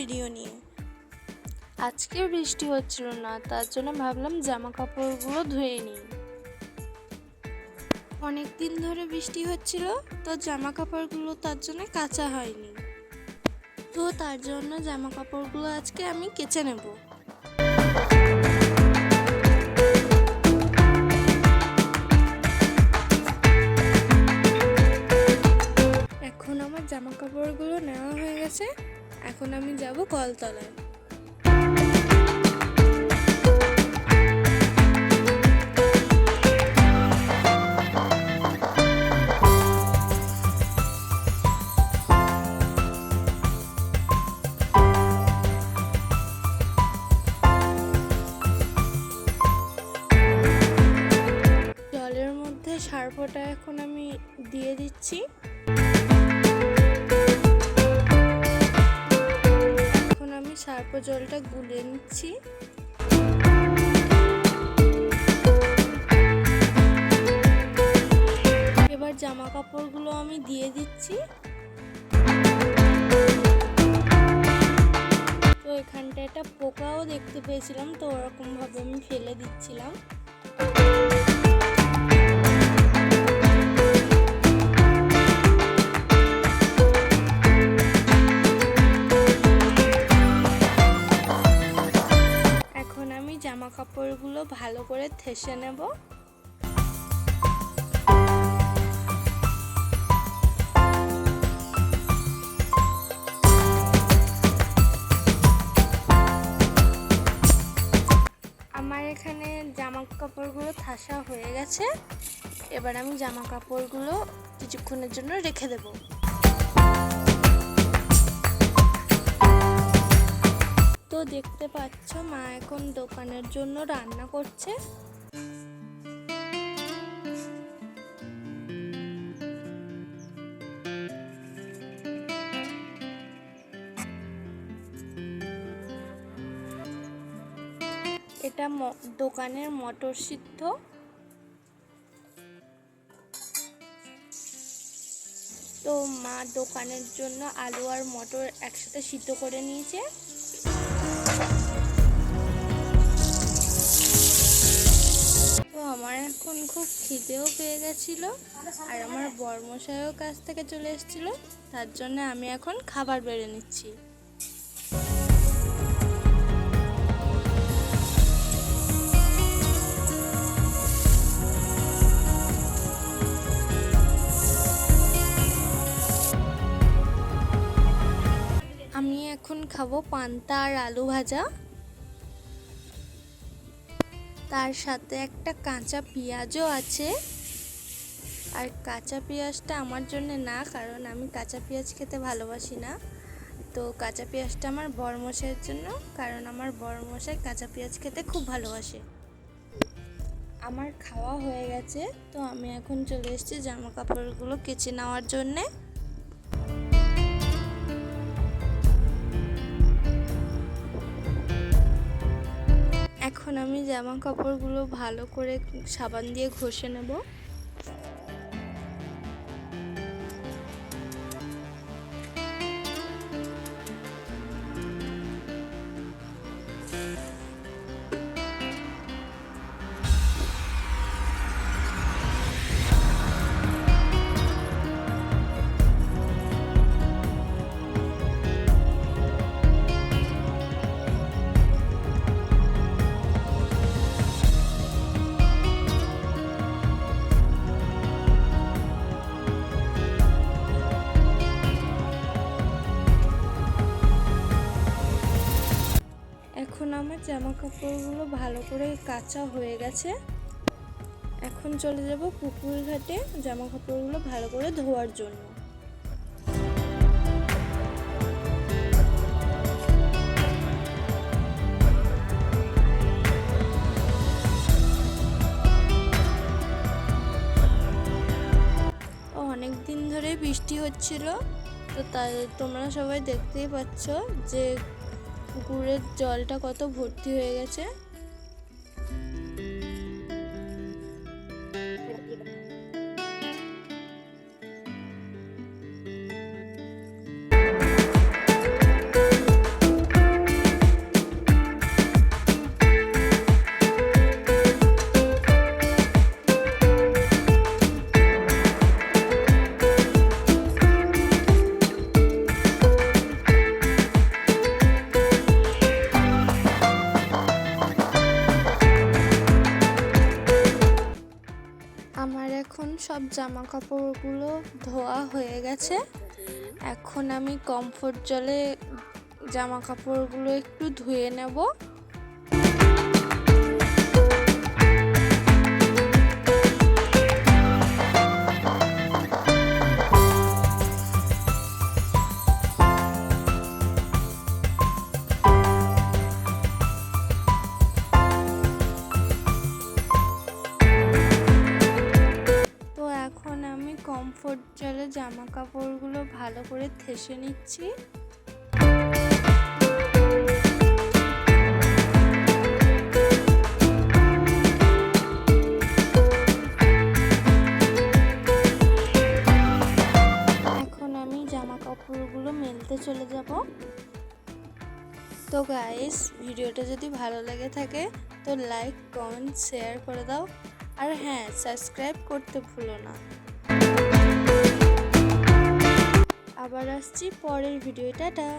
Video নিয়ে। আজকে বৃষ্টি হচ্ছিল না, তার জন্য ভাবলাম জামা কাপড়গুলো ধুয়ে নিই। অনেক দিন ধরে বৃষ্টি হচ্ছিল, তো জামা কাপড়গুলো তার জন্য কাচা হয়নি। তো তার জন্য জামা কাপড়গুলো আজকে আমি কেচে নেব। এখন আমার জামা কাপড়গুলো নেওয়া হয়ে গেছে। এখন আমি যাব কলতলায়। জলের মধ্যে সার্ফটা এখন আমি দিয়ে দিচ্ছি। এখন আমি সার্ফ জলটা গুলে নিচ্ছি। এবার জামা কাপড়গুলো আমি দিয়ে দিচ্ছি। তো এখানটা একটা পোকাও দেখতে পেয়েছিলাম, তো ওরকম ভাবে আমি ফেলে দিচ্ছিলাম। এখন আমি জামা কাপড়গুলো ভালো করে থেসে নেব। আমার এখানে জামা কাপড়গুলো ঠাসা হয়ে গেছে। এবার আমি জামা কাপড়গুলো কিছুক্ষণের জন্য রেখে দেব। তো দেখতে পাচ্ছ মা এখন দোকানের জন্য রান্না করছে। এটা দোকানের মটর সিদ্ধ। তো মা দোকানের জন্য আলু আর মটর একসাথে সিদ্ধ করে নিয়েছে। তো আমার এখন খুব খিদেও পেয়ে গেছিল, আর আমার বরমশাইও কাছ থেকে চলে এসেছিল, তার জন্য আমি এখন খাবার বেড়ে নিচ্ছি। আমি এখন খাবো পান্তা আর আলু ভাজা, তার সাথে একটা কাঁচা পেঁয়াজও আছে। আর কাঁচা পেঁয়াজটা আমার জন্য না, কারণ আমি কাঁচা পেঁয়াজ খেতে ভালোবাসি না। তো কাঁচা পেঁয়াজটা আমার বরমশাইয়ের জন্য, কারণ আমার বরমশাই কাঁচা পেঁয়াজ খেতে খুব ভালোবাসে। আমার খাওয়া হয়ে গেছে, তো আমি এখন চলে এসেছি জামা কাপড়গুলো কেচে নেওয়ার জন্যে। এখন আমি জামা কাপড়গুলো ভালো করে সাবান দিয়ে ঘষে নেব। এখন আমার জামা কাপড়গুলো ভালো করে কাচা হয়ে গেছে। এখন চলে যাব পুকুর ঘাটে জামা কাপড়গুলো ভালো করে ধোয়ার জন্য। অনেক দিন ধরে বৃষ্টি হচ্ছিল, তো তাই তোমরা সবাই দেখতেই পাচ্ছ যে পুকুরের জলটা কত ভর্তি হয়ে গেছে। সব জামা কাপড়গুলো ধোয়া হয়ে গেছে। এখন আমি কমফোর্ট জলে জামা কাপড়গুলো একটু ধুয়ে নেব। কমফোর্ট জলে জামা কাপড়গুলো ভালো করে থেসে নিচ্ছি। এখন আমি জামা কাপড়গুলো মেলতে চলে যাব। তো গাইস, ভিডিওটা যদি ভালো লেগে থাকে তো লাইক, কমেন্ট, শেয়ার করে দাও। আর হ্যাঁ, সাবস্ক্রাইব করতে ভুলো না। আবার আসছি পরের ভিডিও। টাটা।